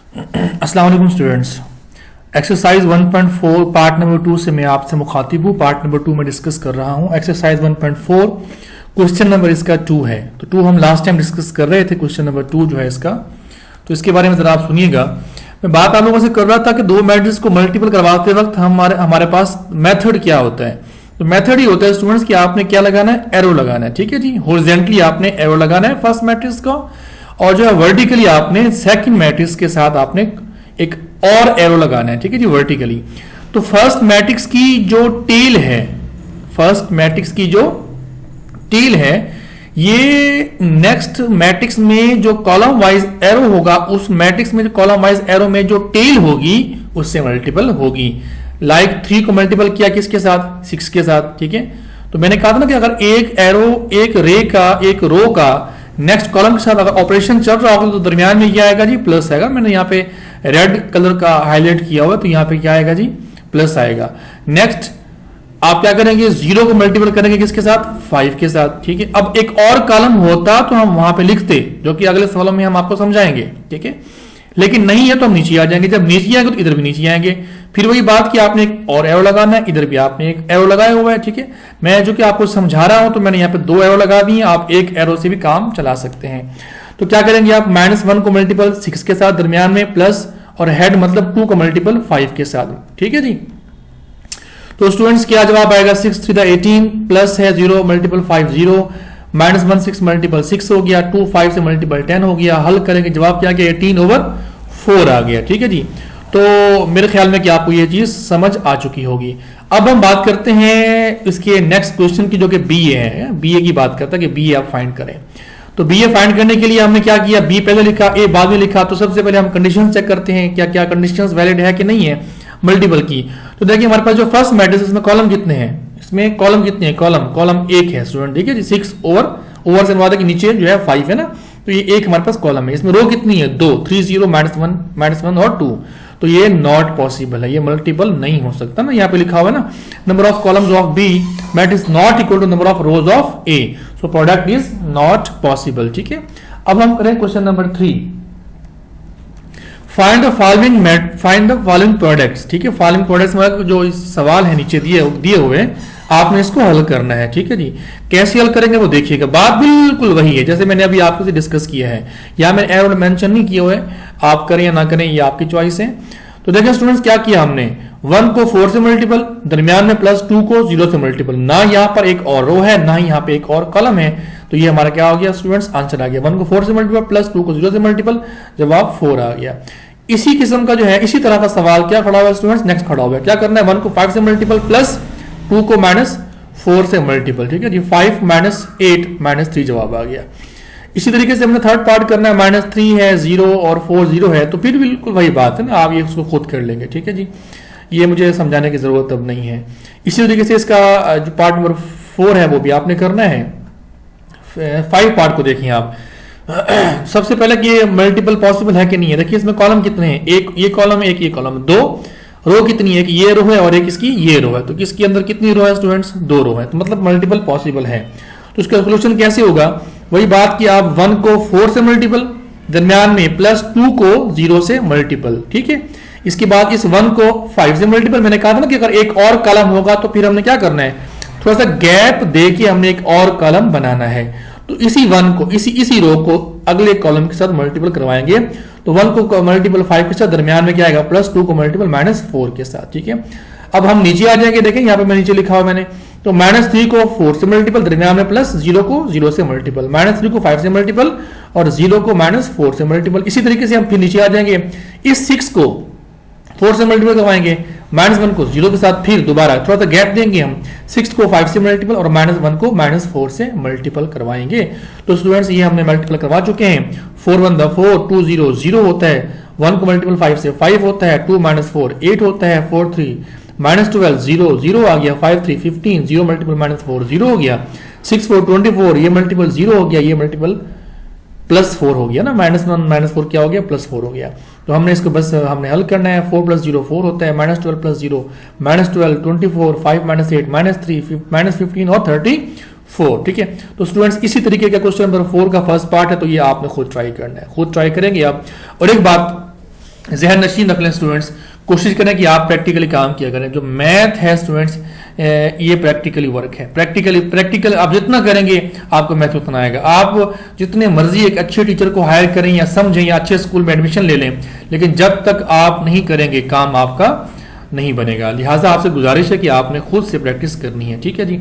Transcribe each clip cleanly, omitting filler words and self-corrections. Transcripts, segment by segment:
अस्सलाम वालेकुम students. Exercise 1.4 part number 2 से मैं आपसे मुखातिब हूँ। पार्ट नंबर 2 में डिस्कस कर रहा हूँ। एक्सरसाइज 1.4 क्वेश्चन नंबर इसका 2 है। तो 2 हम लास्ट टाइम डिस्कस कर रहे थे, क्वेश्चन नंबर 2 जो है इसका। तो इसके बारे में जरा आप सुनिएगा। मैं बात आप लोगों से कर रहा था कि दो मैट्रिक्स को मल्टीपल करवाते वक्त हमारे पास मेथड क्या होता है। तो मेथड ही होता है स्टूडेंट्स कि आपने क्या लगाना है, एरो लगाना है। ठीक है जी, हॉरिजॉन्टली आपने एरो लगाना है फर्स्ट मैट्रिक्स का, और जो है वर्टिकली आपने सेकंड मैट्रिक्स के साथ आपने एक और एरो लगाना है। ठीक है जी, वर्टिकली। तो फर्स्ट मैट्रिक्स की जो टेल है, फर्स्ट मैट्रिक्स की जो टेल है, ये नेक्स्ट मैट्रिक्स में जो कॉलम वाइज एरो होगा, उस मैट्रिक्स में जो कॉलम वाइज एरो में जो टेल होगी उससे मल्टीपल होगी। लाइक 3 को मल्टीपल किया किसके साथ, 6 के साथ। ठीक है, तो मैंने कहा था ना कि अगर एक एरो, एक रे का, एक रो का नेक्स्ट कॉलम के साथ अगर ऑपरेशन चल रहा होगा तो दरमियान में क्या आएगा जी, प्लस आएगा। मैंने यहाँ पे रेड कलर का हाईलाइट किया हुआ, तो यहाँ पे क्या आएगा जी, प्लस आएगा। नेक्स्ट आप क्या करेंगे, 0 को मल्टीपल करेंगे किसके साथ, 5 के साथ। ठीक है, अब एक और कॉलम होता तो हम वहां पे लिखते, जो कि अगले सवालों में हम आपको समझाएंगे। ठीक है, लेकिन नहीं है तो हम नीचे आ जाएंगे। जब नीचे आएंगे तो इधर भी नीचे आएंगे। फिर वही बात कि आपने एक और एरो लगाना है, इधर भी आपने एक एरो लगाया हुआ है। ठीक है, मैं जो कि आपको समझा रहा हूं तो मैंने यहाँ पे 2 एरो लगा दिए, आप एक एरो से भी काम चला सकते हैं। तो क्या करेंगे आप, -1 को मल्टीपल 6 के साथ, दरमियान में प्लस, और हेड मतलब 2 को मल्टीपल 5 के साथ। ठीक है जी, तो स्टूडेंट्स क्या जवाब आएगा, 6 3 18 प्लस है 0 मल्टीपल 5 0, -1 6 मल्टीपल 6 हो गया, 2 5 से मल्टीपल 10 हो गया। हल करेंगे जवाब क्या गया, 18/4 आ गया। ठीक है जी, तो मेरे ख्याल में कि आपको ये चीज समझ आ चुकी होगी। अब हम बात करते हैं इसके नेक्स्ट क्वेश्चन की, जो कि बीए है। बीए की बात करता है कि बीए आप फाइंड करें। तो बीए फाइंड करने के लिए हमने क्या किया, बी पहले लिखा, ए बाद में लिखा। तो सबसे पहले हम कंडीशन चेक करते हैं, क्या क्या कंडीशंस वैलिड है कि नहीं है मल्टीपल की। तो देखिए हमारे पास जो फर्स्ट मैट्रिक्स, इसमें कॉलम कितने हैं, इसमें कॉलम कितने हैं, कॉलम 1 है स्टूडेंट। ठीक है जी, 6 ओवर से अनुवाद है कि नीचे जो है 5 है ना, तो ये एक हमारे पास कॉलम है। इसमें रो कितनी है, 2, 3 0 -1 और 2। तो ये नॉट पॉसिबल है, ये मल्टीपल नहीं हो सकता ना। यहाँ पे लिखा हुआ है ना, number of columns of B matrix not equal to number of rows of A, so product is not possible. ठीक है, अब हम करें question number 3। Find the following products. ठीक है, फॉलोइंग प्रोडक्ट्स मतलब जो सवाल है नीचे दिए हुए, आपने इसको हल करना है। ठीक है जी, कैसे हल करेंगे वो देखिएगा। बात बिल्कुल वही है जैसे मैंने अभी आपसे डिस्कस किया है। यहाँ मैंने एरो मेंशन नहीं किया हुआ है, आप करें या ना करें ये आपकी चॉइस है। तो देखिए स्टूडेंट्स क्या किया हमने, 1 को 4 से मल्टीपल, दरमियान में प्लस 2 को 0 से मल्टीपल। ना यहाँ पर एक और रो है, ना यहाँ पे एक और कॉलम है, तो ये हमारा क्या हो गया स्टूडेंट्स, आंसर आ गया। 1 को 4 से मल्टीपल प्लस 2 को 0 से मल्टीपल, जवाब 4 आ गया। इसी किस्म का जो है, इसी तरह का सवाल क्या खड़ा हुआ है स्टूडेंट्स, नेक्स्ट खड़ा हुआ है। क्या करना है, 1 को 5 से मल्टीपल प्लस 2 को -4 से मल्टीपल। ठीक है जी, 5 -8 -3 जवाब आ गया। इसी तरीके से हमने थर्ड पार्ट करना है, -3 है, 0 और 4 0 है, तो फिर बिल्कुल वही बात है ना, आप ये उसको खुद कर लेंगे। ठीक है जी, ये मुझे समझाने की जरूरत अब नहीं है। इसी तरीके से इसका जो पार्ट नंबर 4 है वो भी आपने करना है। 5 पार्ट को देखिए आप। सबसे पहले कि ये मल्टीपल पॉसिबल है कि नहीं है। देखिए इसमें कॉलम कितने हैं, एक ये कॉलम है, एक ये कॉलम, 2 रो कितनी है, एक ये रो है और एक इसकी ये रो है। तो किसके अंदर कितनी रो है स्टूडेंट्स, 2 रो है, तो मतलब मल्टीपल पॉसिबल है। तो इसका सोल्यूशन कैसे होगा, वही बात कि आप 1 को 4 से मल्टीपल, दरमियान में प्लस 2 को 0 से मल्टीपल। ठीक है, इसके बाद इस 1 को 5 से मल्टीपल। मैंने कहा था ना कि अगर एक और कॉलम होगा तो फिर हमने क्या करना है, थोड़ा सा गैप दे के हमने एक और कॉलम बनाना है। तो इसी 1 को, इसी रो को अगले कॉलम के साथ मल्टीपल करवाएंगे। तो 1 को मल्टीपल 5 के साथ, दरमियान में क्या आएगा, प्लस 2 को मल्टीपल -4 के साथ। ठीक है, अब हम नीचे आ जाएंगे। देखें यहाँ पे मैं नीचे लिखा हुआ मैंने, तो -3 को 4 से मल्टीपल, दरमियान में प्लस 0 को 0 से मल्टीपल, -3 को 5 से मल्टीपल और 0 को -4 से मल्टीपल। इसी तरीके से हम फिर नीचे आ जाएंगे, इस 6 को 4 से मल्टीपल करवाएंगे, -1 को 0 के साथ, फिर दोबारा थोड़ा सा गैप देंगे हम, 6 को 5 से मल्टीपल और -1 को -4 से मल्टीपल करवाएंगे। तो स्टूडेंट्स ये हमने मल्टीपल करवा चुके हैं। 4 1 4, 2 0 0 होता है, 1 को मल्टीपल 5 से 5 होता है, 2 -4 8 होता है, 4 3 -12 0 0 आ गया, 5 3 15, 0 मल्टीपल -4 0 हो गया, 6 4 24, ये मल्टीपल 0 हो गया, ये मल्टीपल +4 हो गया ना, -1 -4 क्या हो गया, +4 हो गया। तो हमने इसको बस हमने हल करना है। 4 + 0 4 होता है, -12 + 0 -12 24, 5 -8 -3 -15 और 34। ठीक है, तो स्टूडेंट्स इसी तरीके का क्वेश्चन नंबर 4 का फर्स्ट पार्ट है, तो ये आपने खुद ट्राई करना है, खुद ट्राई करेंगे आप। और एक बात जहन नशीन रख लें स्टूडेंट्स, कोशिश करें कि आप प्रैक्टिकली काम किया करें। जो मैथ है स्टूडेंट्स, ये प्रैक्टिकली वर्क है। प्रैक्टिकल आप जितना करेंगे आपको मैथ उतना आएगा। आप जितने मर्जी एक अच्छे टीचर को हायर करें या समझें या अच्छे स्कूल में एडमिशन ले लें, लेकिन जब तक आप नहीं करेंगे काम आपका नहीं बनेगा। लिहाजा आपसे गुजारिश है कि आपने खुद से प्रैक्टिस करनी है। ठीक है जी।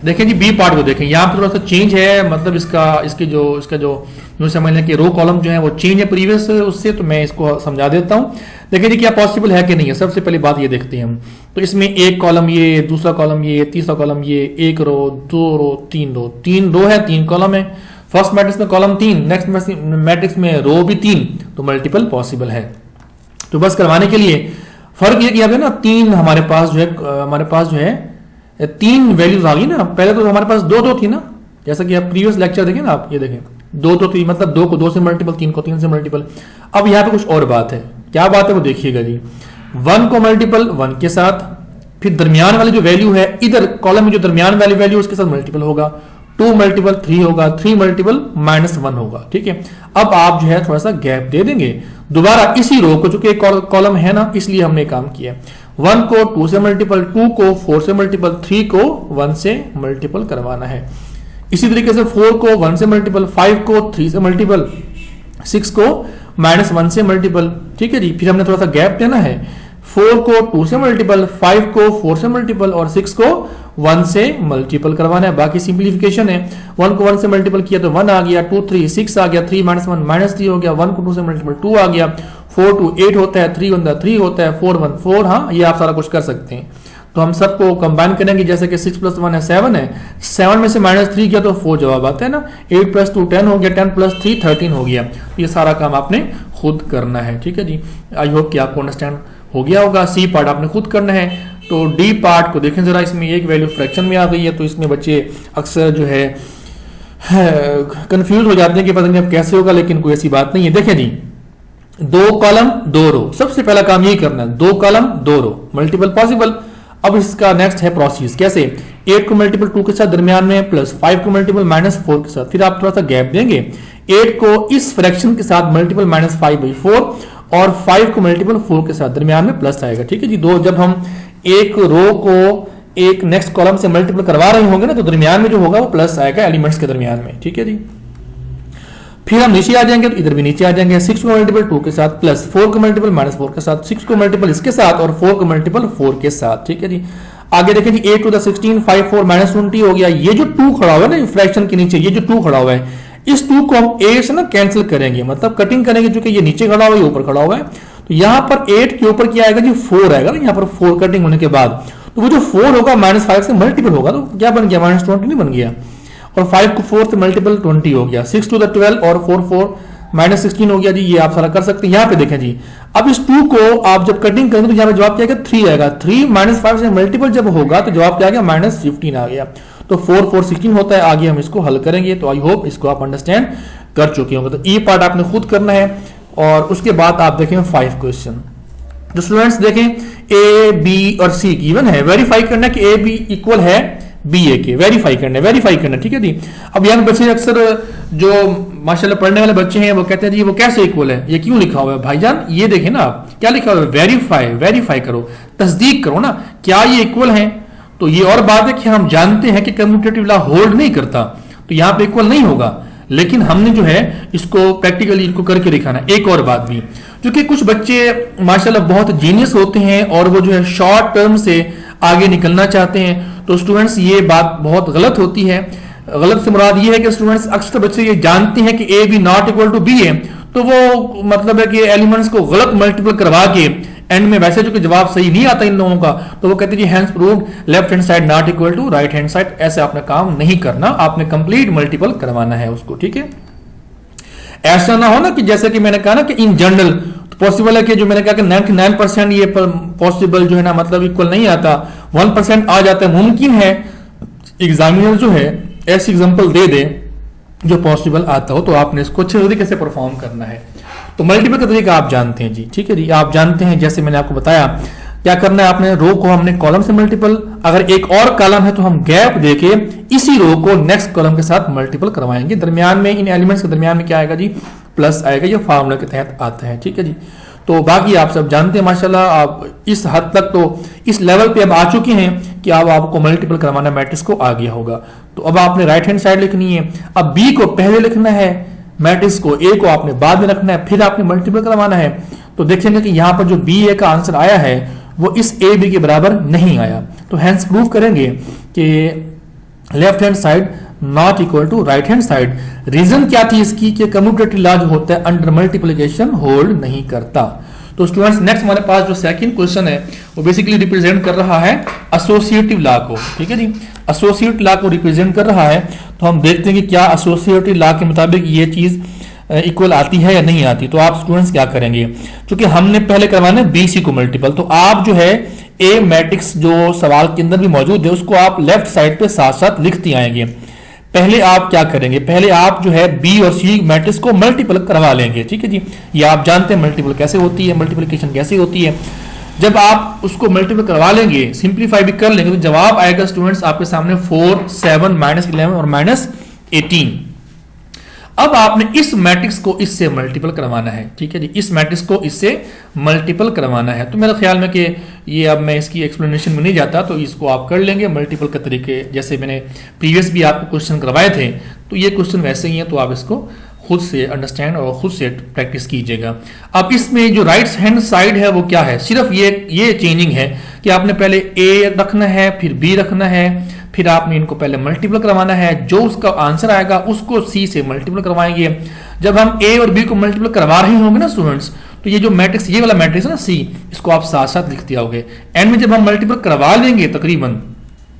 देखें जी बी पार्ट को देखें, यहाँ पर थोड़ा सा चेंज है, मतलब इसका जो यूँ समझ लें कि रो कॉलम जो है वो चेंज है प्रीवियस उससे, तो मैं इसको समझा देता हूँ। देखिए जी क्या पॉसिबल है कि नहीं है। सबसे पहली बात ये देखते हैं हम, तो इसमें एक कॉलम ये, दूसरा कॉलम ये, तीसरा कॉलम ये, एक रो, दो रो, तीन रो है, तीन कॉलम है। फर्स्ट मैट्रिक्स में कॉलम 3, नेक्स्ट मैट्रिक्स में रो भी 3, तो मल्टीपल पॉसिबल है। तो बस करवाने के लिए फर्क ये किया ना, तीन हमारे पास जो है 3 वैल्यूज आ गई ना। पहले तो हमारे पास दो थी ना, जैसा कि आप प्रीवियस लेक्चर देखें ना, आप ये देखें दो थी, मतलब 2 को 2 से मल्टीपल, 3 को 3 से मल्टीपल। अब यहाँ पे कुछ और बात है, क्या बात है वो देखिएगा जी। 1 को मल्टीपल 1 के साथ, फिर दरमियान वाली जो वैल्यू है इधर कॉलम में जो दरमियान वाली वैल्यू उसके साथ मल्टीपल होगा, 2 मल्टीपल 3 होगा, 3 मल्टीपल -1 होगा। ठीक है। अब आप जो है थोड़ा सा गैप दे देंगे, दोबारा इसी रो को, चूंकि कॉलम है ना इसलिए हमने काम किया। 1 को 2 से मल्टीपल, 2 को 4 से मल्टीपल, 3 को 1 से मल्टीपल करवाना है। इसी तरीके से 4 को 1 से मल्टीपल, 5 को 3 से मल्टीपल, 6 को -1 से मल्टीपल। ठीक है जी। फिर हमने थोड़ा सा गैप देना है, 4 को 2 से मल्टीपल, 5 को 4 से मल्टीपल और 6 को 1 से मल्टीपल करवाना है। बाकी सिंप्लीफिकेशन है, 1 को 1 से मल्टीपल किया तो 1 आ गया, 2 3 6 आ गया, 3 -1 -3 हो गया, 1 को 2 से मल्टीपल 2 आ गया, 4 2 8 होता है, 3 1 3 होता है, 4 1 4। हाँ, ये आप सारा कुछ कर सकते हैं। तो हम सबको कंबाइन करेंगे, जैसे कि 6 + 1 है 7 है, 7 में से -3 किया तो 4 जवाब आता है ना, 8 + 2 10 हो गया, 10 + 3 13 हो गया। ये सारा काम आपने खुद करना है। ठीक है जी। आई होप कि आपको अंडरस्टैंड हो गया होगा। सी पार्ट आपने खुद करना है। तो डी पार्ट को देखें जरा, इसमें एक वैल्यू फ्रैक्शन में आ गई है, तो इसमें बच्चे अक्सर जो है कंफ्यूज हो जाते हैं कि पता नहीं अब कैसे होगा, लेकिन कोई ऐसी बात नहीं है। देखें जी, 2 कॉलम 2 रो, सबसे पहला काम यही करना है, 2 कॉलम 2 रो, मल्टीपल पॉसिबल। अब इसका नेक्स्ट है प्रोसेस, कैसे 8 को मल्टीपल 2 के साथ दरमियान में, प्लस 5 को मल्टीपल -4 के साथ, फिर आप थोड़ा सा गैप देंगे, 8 को इस फ्रैक्शन के साथ मल्टीपल -5/4 और 5 को मल्टीपल 4 के साथ दरमियान में प्लस आएगा। ठीक है जी। दो जब हम एक रो को एक नेक्स्ट कॉलम से मल्टीपल करवा रहे होंगे ना, तो दरमियान में जो होगा वो प्लस आएगा एलिमेंट्स के दरमियान में। ठीक है जी। फिर हम नीचे आ जाएंगे, तो इधर भी नीचे आ जाएंगे, 6 को मल्टीपल 2 के साथ, प्लस 4 को मल्टीपल -4 के साथ, 6 को मल्टीपल इसके साथ और 4 को मल्टीपल 4 के साथ। ठीक है जी। आगे देखें जी, 8 to the 16 5 4 -20 हो गया। ये जो 2 खड़ा हुआ है ना फ्रैक्शन के नीचे, ये जो 2 खड़ा हुआ है, इस 2 को हम 8 से ना कैंसिल करेंगे, मतलब कटिंग करेंगे, क्योंकि ये नीचे खड़ा हुआ है, ये ऊपर खड़ा हुआ है। तो यहां पर 8 के ऊपर क्या आएगा जी, 4 आएगा ना, यहां पर 4 कटिंग होने के बाद, तो वो जो 4 होगा -5 से मल्टीपल होगा, तो क्या बन गया, -20 नहीं बन गया। और 5 को 4 से मल्टीपल 20 हो गया, 6 to the 12 और 4 4 -16 हो गया जी। ये आप सारा कर सकते हैं। यहाँ पे देखें जी, अब इस 2 को आप जब कटिंग करेंगे तो यहाँ पे जवाब क्या आएगा, 3 आएगा। 3 -5 से मल्टीपल जब होगा तो जवाब क्या आ गया, -15 आ गया। तो 4 4 16 होता है। आगे हम इसको हल करेंगे, तो आई होप इसको आप अंडरस्टैंड कर चुके होंगे। तो ई पार्ट आपने खुद करना है। और उसके बाद आप देखें 5 क्वेश्चन। तो स्टूडेंट्स देखें, ए बी और सी गिवन है, वेरीफाई करना कि ए बी इक्वल है बी ए के, वेरीफाई करना। ठीक है जी। अब यहाँ बच्चे अक्सर जो माशाल्लाह पढ़ने वाले बच्चे हैं वो कहते हैं जी वो कैसे इक्वल है, ये क्यों लिखा हुआ है भाईजान, ये देखें ना आप क्या लिखा हुआ है, वेरीफाई करो, तस्दीक करो ना क्या ये इक्वल है। तो ये और बात है कि हम जानते हैं कि कम्यूटेटिव लॉ होल्ड नहीं करता, तो यहाँ पे इक्वल नहीं होगा, लेकिन हमने जो है इसको प्रैक्टिकली इनको करके दिखाना। एक और बात भी, क्योंकि कुछ बच्चे माशाल्लाह बहुत जीनियस होते हैं और वो जो है शॉर्ट टर्म से आगे निकलना चाहते हैं, तो स्टूडेंट्स ये बात बहुत गलत होती है। गलत से मुराद ये है कि स्टूडेंट्स अक्सर बच्चे ये जानते हैं कि A B not equal to B है, तो वो मतलब है कि एलिमेंट्स को गलत मल्टीपल करवा के एंड में वैसे जो कि जवाब सही नहीं आता इन लोगों का, तो वो कहते हैं hence proved left hand side not equal to right hand side. ऐसे आपने काम नहीं करना, आपने कंप्लीट मल्टीपल करवाना है उसको। ठीक है, ऐसा ना हो ना कि जैसे कि मैंने कहा ना कि इन जनरल पॉसिबल है कि जो मैंने कहा कि 99% ये पॉसिबल जो है ना मतलब इक्वल नहीं आता, 1% आ जाता है। मुमकिन है एग्जामिनर जो है ऐसी एग्जांपल दे दे जो पॉसिबल आता हो, तो आपने इसको अच्छे तरीके से परफॉर्म करना है। तो मल्टीपल का तरीका आप जानते हैं जी, ठीक है जी, आप जानते हैं। जैसे मैंने आपको बताया क्या करना है, आपने रो को हमने कॉलम से मल्टीपल, अगर एक और कॉलम है तो हम गैप देके इसी रो को नेक्स्ट कॉलम के साथ मल्टीपल करवाएंगे। दरमियान में इन एलिमेंट्स के दरमियान में क्या आएगा जी, प्लस आएगा, ये फार्मूला के तहत आता है। ठीक है जी, तो बाकी आप सब जानते हैं माशाल्लाह, आप इस हद तक तो इस लेवल पे अब आ चुके हैं कि अब आपको मल्टीपल करवाना मैट्रिक्स को आ गया होगा। तो अब आपने राइट हैंड साइड लिखनी है, अब बी को पहले लिखना है, मैट्रिक्स को ए को आपने बाद में रखना है, फिर आपने मल्टीपल करवाना है। तो देखेंगे कि यहां पर जो बी ए का आंसर आया है वो इस ए बी के बराबर नहीं आया, तो हैंस प्रूव करेंगे कि left hand side not equal to right hand side. Reason क्या थी इसकी कि कम्यूटेटिव लॉ जो होता है अंडर मल्टीप्लिकेशन होल्ड नहीं करता। तो स्टूडेंट्स नेक्स्ट हमारे पास जो सेकंड क्वेश्चन है वो बेसिकली रिप्रेजेंट कर रहा है एसोसिएटिव लॉ को, ठीक है जी, एसोसिएटिव लॉ को रिप्रेजेंट कर रहा है। तो हम देखते हैं कि क्या एसोसिएटिव लॉ के मुताबिक ये चीज इक्वल आती है या नहीं आती। तो आप स्टूडेंट्स क्या करेंगे, क्योंकि हमने पहले करवाना है बी सी को मल्टीपल, तो आप जो है ए मैट्रिक्स जो सवाल के अंदर भी मौजूद है उसको आप लेफ्ट साइड पे साथ साथ लिखते आएंगे। पहले आप क्या करेंगे, पहले आप जो है बी और सी मैट्रिक्स को मल्टीपल करवा लेंगे, ठीक है जी। ये आप जानते हैं मल्टीपल कैसे होती है, मल्टीप्लिकेशन कैसे होती है। जब आप उसको मल्टीपल करवा लेंगे, सिंप्लीफाई भी कर लेंगे, तो जवाब आएगा स्टूडेंट्स आपके सामने 4, 7, -11 और -18। अब आपने इस मैट्रिक्स को इससे मल्टीपल करवाना है, ठीक है जी, इस मैट्रिक्स को इससे मल्टीपल करवाना है। तो मेरे ख्याल में कि ये अब मैं इसकी एक्सप्लेनेशन में नहीं जाता, तो इसको आप कर लेंगे मल्टीपल के तरीके, जैसे मैंने प्रीवियस भी आपको क्वेश्चन करवाए थे, तो ये क्वेश्चन वैसे ही है, तो आप इसको खुद से अंडरस्टैंड और खुद से प्रैक्टिस कीजिएगा। अब इसमें जो राइट हैंड साइड है वो क्या है, सिर्फ ये चेंजिंग है कि आपने पहले ए रखना है, फिर बी रखना है, फिर आपने इनको पहले मल्टीपल करवाना है, जो उसका आंसर आएगा उसको सी से मल्टीपल करवाएंगे। जब हम ए और बी को मल्टीपल करवा रहे होंगे ना स्टूडेंट्स, तो ये जो मैट्रिक्स, ये वाला मैट्रिक्स है ना सी, इसको आप साथ साथ लिखते आओगे। एंड में जब हम मल्टीपल करवा लेंगे तकरीबन,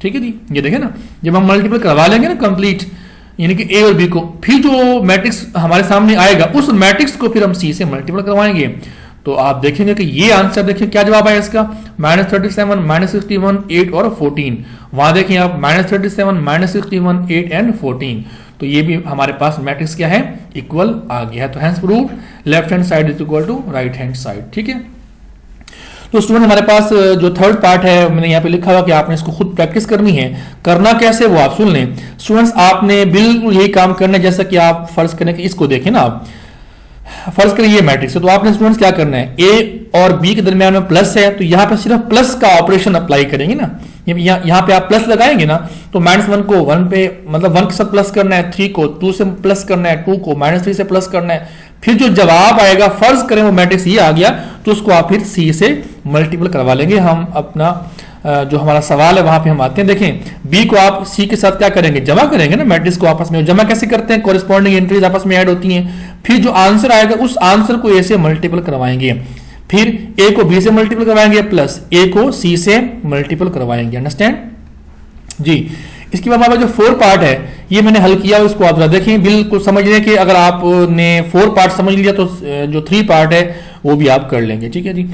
ठीक है जी, ये देखे ना, जब हम मल्टीपल करवा लेंगे ना कंप्लीट, यानी कि ए और बी को, फिर जो मैट्रिक्स हमारे सामने आएगा उस मैट्रिक्स को फिर हम सी से मल्टीपल करवाएंगे। तो आप देखेंगे कि ये आंसर देखिए क्या जवाब आया इसका, -37, -61, 8 और 14। वहां देखें आप -37, -61, 8 एंड 14। तो ये भी हमारे पास मैट्रिक्स क्या है, इक्वल आ गया है। तो hence prove left hand side is equal to right hand side, ठीक है। तो स्टूडेंट हमारे पास जो थर्ड पार्ट है मैंने यहाँ पे लिखा हुआ कि आपने इसको खुद प्रैक्टिस करनी है। करना कैसे वो आप सुन लें स्टूडेंट्स, आपने बिल्कुल यही काम करना है जैसा कि आप फर्ज करें कि इसको देखें ना, आप फर्ज करें ये मैट्रिक्स है, तो आपने स्टूडेंट्स क्या करना है, ए और बी के दरमियान में प्लस है, तो यहाँ पे सिर्फ प्लस का ऑपरेशन अप्लाई करेंगे ना, यहाँ पे आप प्लस लगाएंगे ना, तो -1 को 1 पे, मतलब 1 के साथ प्लस करना है, 3 को 2 से प्लस करना है, 2 को -3 से प्लस करना है, फिर जो जवाब आएगा फर्ज करें वो मैट्रिक्स ये आ गया, तो उसको आप फिर सी से मल्टीपल करवा लेंगे। हम अपना जो हमारा सवाल है वहां पे हम आते हैं। देखें बी को आप सी के साथ क्या करेंगे, जमा करेंगे ना, मैट्रिक्स को आपस में जमा कैसे करते हैं, कोरिस्पॉन्डिंग एंट्रीज आपस में ऐड होती हैं, फिर जो आंसर आएगा उस आंसर को ए से मल्टीपल करवाएंगे, फिर ए को बी से मल्टीपल करवाएंगे प्लस ए को सी से मल्टीपल करवाएंगे। अंडरस्टैंड जी। इसके बाद हमारा जो 4 पार्ट है ये मैंने हल किया, उसको आप देखें, बिल्कुल समझ लें कि अगर आपने 4 पार्ट समझ लिया तो जो 3 पार्ट है वो भी आप कर लेंगे, ठीक है जी।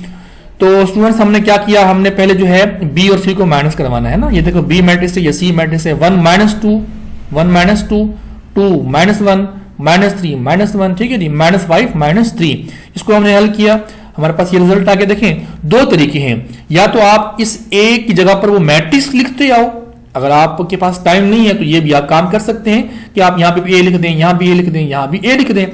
तो स्टूडेंट्स हमने क्या किया, हमने पहले जो है बी और सी को माइनस करवाना है ना, ये देखो बी मैट्रिक्स है या सी मैट्रिक्स है, 1 -2 1 -2 2 -1 -3 -1, ठीक है जी, -5 -3, इसको हमने हल किया, हमारे पास ये रिजल्ट आ गया। देखें 2 तरीके हैं, या तो आप इस ए की जगह पर वो मैट्रिक्स लिखते आओ, अगर आपके पास टाइम नहीं है तो ये भी आप काम कर सकते हैं कि आप यहाँ पे ए लिख दें, यहाँ भी ए लिख दें, यहाँ भी ए लिख दें।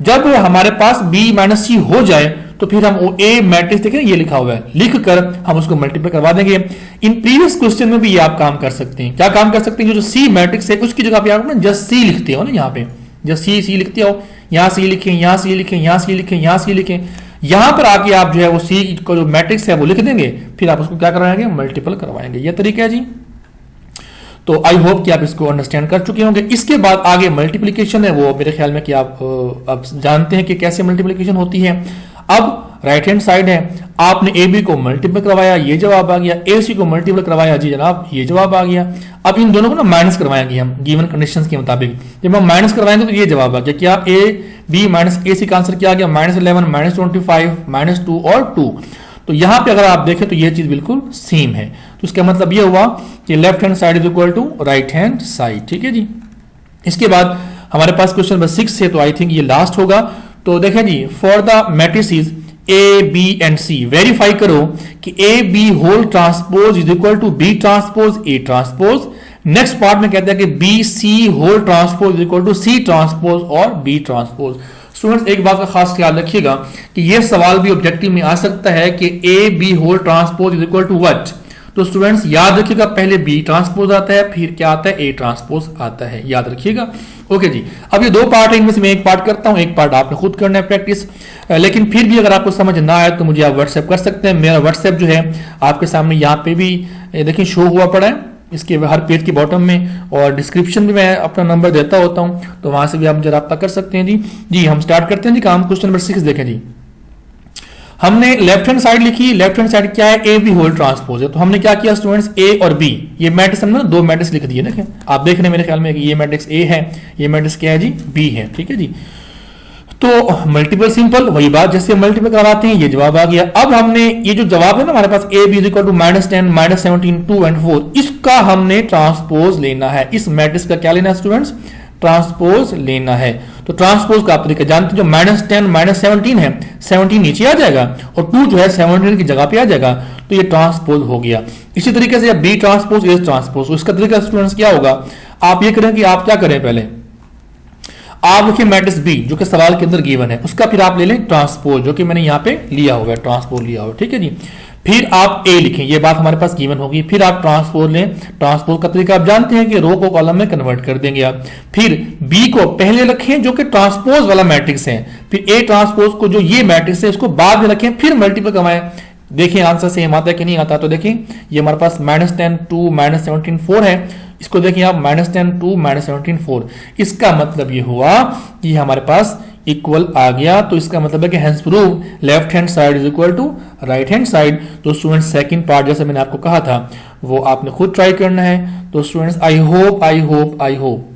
जब हमारे पास बी माइनस सी हो जाए तो फिर हम वो ए मैट्रिक्स देखें, ये लिखा हुआ है, लिख कर हम उसको मल्टीप्लाई करवा देंगे। इन प्रीवियस क्वेश्चन में भी ये आप काम कर सकते हैं। क्या काम कर सकते हैं, जो सी मैट्रिक्स है उसकी जगह पे आप ना जस्ट सी लिखते हो ना, यहाँ पे जस्ट सी लिखते हो, यहाँ सी लिखें, यहाँ सी लिखें, यहाँ सी लिखें, यहाँ सी लिखें, यहां पर आके आप जो है वो सी का जो मैट्रिक्स है वो लिख देंगे, फिर आप उसको क्या करवाएंगे, मल्टीपल करवाएंगे। यह तरीका है जी। तो आई होप कि आप इसको अंडरस्टैंड कर चुके होंगे। इसके बाद आगे मल्टीप्लिकेशन है, वो मेरे ख्याल में कि आप अब जानते हैं कि कैसे मल्टीप्लिकेशन होती है। अब राइट हैंड साइड है, आपने ए बी को मल्टीपल करवाया, ये जवाब आ गया, ए सी को मल्टीपल करवाया, जी जनाब ये जवाब आ गया। अब इन दोनों को ना माइनस करवाएंगे हम गिवन कंडीशंस के मुताबिक। जब हम माइनस करवाएंगे तो ये जवाब आ गया, क्या ए बी माइनस ए सी का आंसर क्या आ गया, -11 -25 -2 और 2। तो यहां पे अगर आप देखें तो ये चीज बिल्कुल सेम है। तो इसका मतलब ये हुआ कि left hand side is equal to right hand side, ठीक है जी। इसके बाद हमारे पास क्वेश्चन नंबर 6 है, तो आई थिंक ये लास्ट होगा। तो देखें जी, for the matrices A B and C verify करो कि A B whole transpose is equal to B transpose A transpose. Next part में कहते हैं कि B C whole transpose is equal to C transpose और बी ट्रांसपोज। स्टूडेंट्स एक बात का खास ख्याल रखिएगा कि यह सवाल भी ऑब्जेक्टिव में आ सकता है कि A B whole transpose is equal to what. तो स्टूडेंट्स याद रखिएगा पहले बी ट्रांसपोज आता है, फिर क्या आता है, ए ट्रांसपोज आता है, याद रखिएगा। ओके जी, अब ये दो पार्ट है, इनमें से मैं एक पार्ट करता हूं, एक पार्ट आपने खुद करना है प्रैक्टिस। लेकिन फिर भी अगर आपको समझ ना आए तो मुझे आप व्हाट्सएप कर सकते हैं। मेरा व्हाट्सएप जो है आपके सामने यहाँ पे भी देखिए शो हुआ पड़ा है, इसके हर पेज के बॉटम में, और डिस्क्रिप्शन में मैं अपना नंबर देता होता हूं, तो वहां से भी आप मुझे रब्ता कर सकते हैं जी। हम स्टार्ट करते हैं जी काम। क्वेश्चन नंबर 6 देखें जी। हमने लेफ्ट हैंड साइड लिखी, लेफ्ट हैंड साइड क्या है, ए बी होल ट्रांसपोज है। तो हमने क्या किया स्टूडेंट्स, ए और बी, ये मैट्रिक्स हमने दो मैट्रिक्स लिख दिए। देखें आप देख रहे हैं मेरे ख्याल में कि ये मैट्रिक्स ए है, ये मैट्रिक्स क्या है जी, बी है, ठीक है जी। तो मल्टीपल सिंपल वही बात, जैसे मल्टीपल करवाते हैं, ये जवाब आ गया। अब हमने ये जो जवाब है ना हमारे पास A B is equal to -10 -17 2 and 4, इसका हमने ट्रांसपोज लेना है। इस मैट्रिक्स का क्या लेना है स्टूडेंट्स, ट्रांसपोज लेना है। तो ट्रांसपोज का आप तरीका जानते हैं, जो -10 -17 है, 17 नीचे आ जाएगा और 2 जो है 17 की जगह पे आ जाएगा, तो ये ट्रांसपोज हो गया। इसी तरीके से बी ट्रांसपोज ए ट्रांसपोज, उसका तरीका स्टूडेंट्स क्या होगा, आप ये करें कि आप क्या करें, पहले आप लिखिए मैट्रिक्स बी जो कि सवाल के अंदर गिवन है, उसका फिर आप ले लें ट्रांसपोज, जो कि मैंने यहाँ पे लिया हुआ है, ट्रांसपोज लिया हुआ, ठीक है जी। फिर आप ए लिखें, ये बात हमारे पास गिवन होगी, फिर आप ट्रांसपोज लें। ट्रांसपोज का तरीका आप जानते हैं कि रो को कॉलम में कन्वर्ट कर देंगे आप। फिर बी को पहले रखें जो कि ट्रांसपोज वाला मैट्रिक्स है, फिर ए ट्रांसपोज को जो ये मैट्रिक्स है इसको बाद में रखें, फिर मल्टीपल करवाएं। देखिए आंसर सेम आता है कि नहीं आता, तो देखिए ये हमारे पास -10 2 -17 4 है, इसको देखिए आप -10 2 -17 4, इसका मतलब ये हुआ कि हमारे पास इक्वल आ गया। तो इसका मतलब है कि hence prove left hand side is equal to right hand side. तो स्टूडेंट्स सेकंड पार्ट जैसे मैंने आपको कहा था वो आपने खुद ट्राई करना है। तो स्टूडेंट्स आई होप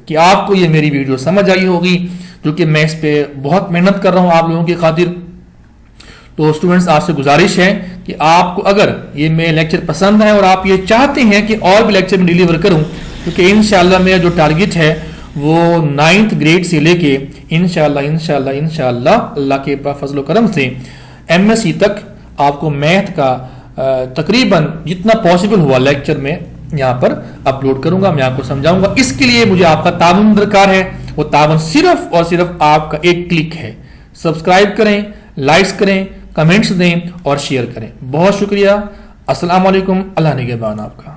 कि आपको ये मेरी वीडियो समझ आई होगी, जो कि मैं इस पे बहुत मेहनत कर रहा हूं आप लोगों की खातिर। तो स्टूडेंट्स आपसे गुजारिश है कि आपको अगर ये मेरे लेक्चर पसंद है और आप ये चाहते हैं कि और भी लेक्चर में डिलीवर करूं, क्योंकि इंशाल्लाह मेरा जो टारगेट है वो 9th ग्रेड से लेके इंशाल्लाह अल्लाह के फजल करम से MSc तक आपको मैथ का तकरीबन जितना पॉसिबल हुआ लेक्चर में यहाँ पर अपलोड करूंगा, मैं आपको समझाऊंगा। इसके लिए मुझे आपका ताउन दरकार है, वो ताउन सिर्फ और सिर्फ आपका एक क्लिक है। सब्सक्राइब करें, लाइक्स करें, कमेंट्स दें और शेयर करें। बहुत शुक्रिया। अस्सलाम वालेकुम, अल्लाह निगहबान आपका।